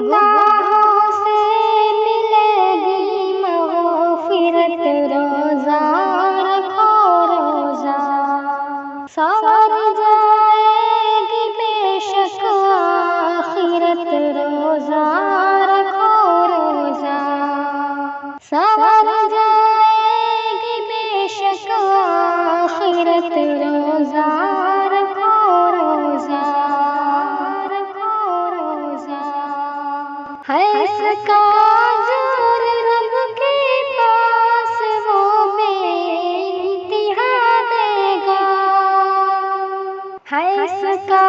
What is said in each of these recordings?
گناہوں سے ملے گی مغفرت، روزہ رکھو روزہ سنور جائے گی بے شک آخرت، روزہ رکھو روزہ سنور جائے گی بے شک آخرت، روزہ رکھو روزہ ہے اس کا زور رب کے پاس، وہ بے انتہا دے گا، ہے اس کا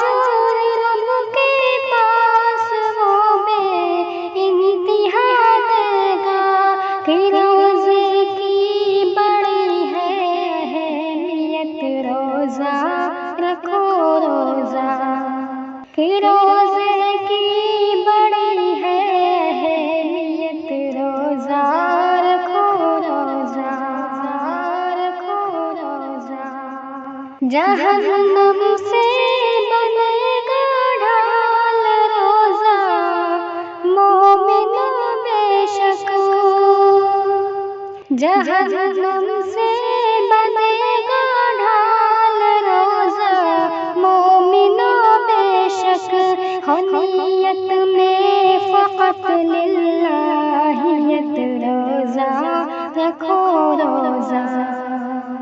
زور رب کے پاس، وہ بے انتہا دے گا، کہ روزے کی بڑی ہے اہمیت، روزہ رکھو روزہ، کہ روزے کی بڑی ہے اہمیت، روزہ رکھو روزہ رکھو روزہ جہنم سے بنے گا ڈھال، روزہ مومنوں بے شک جہنم سے بنے گا ڈھال، روزہ مومنوں بے شک ہو نیت میں فقط للہیت، روزہ رکھو روزہ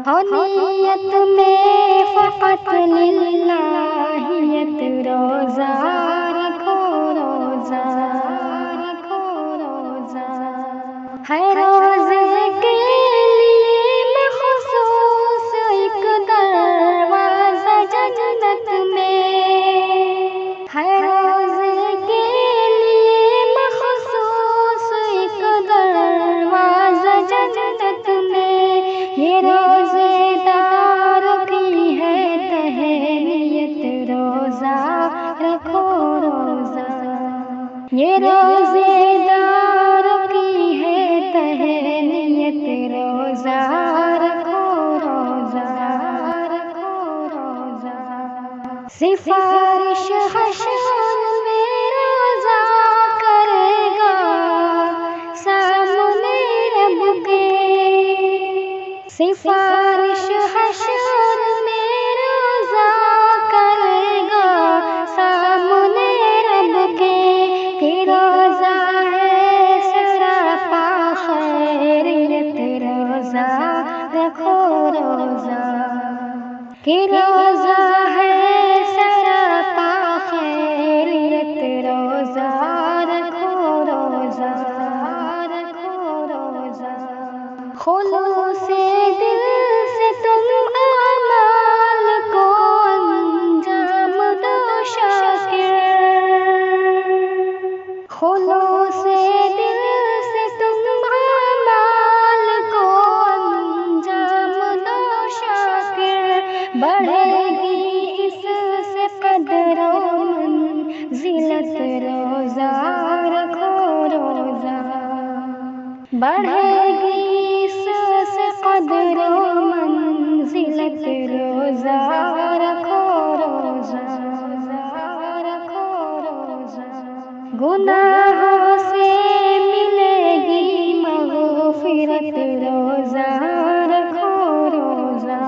ہو نیت میں فقط للہیت، روزہ رکھو روزہ رکھو روزہ ہے روزے کے لیے مخصوص ایک دروازہ جنت میں، ہے روزے کے لیے مخصوص ایک دروازہ جنت میں، یہ روزے دار کی ہے تہنیت، روزہ رکھو روزہ یہ روزے دار کی ہے تہنیت، روزہ رکھو روزہ رکھو روزہ سفارش حشر میں روزہ کرے گا سامنے رب کے، سفارش حشر میں روزہ کرے گا سامنے رب کے، کہ روزہ ہے سراپا خیریت، روزہ رکھو روزہ کہ روزہ ہے سراپا خیریت، روزہ رکھو روزہ رکھو روزہ خلوص دل سے تم اعمال کو انجام دو شاکر، خلوص دل سے تم اعمال کو انجام دو شاکر، بڑھے گی اس سے قدر و منزلت، روزہ رکھو روزہ بڑھے گی اس سے قدر و منزلت، روزہ رکھو روزہ رکھو روزہ گناہوں سے ملے گی مغفرت، روزہ رکھو روزہ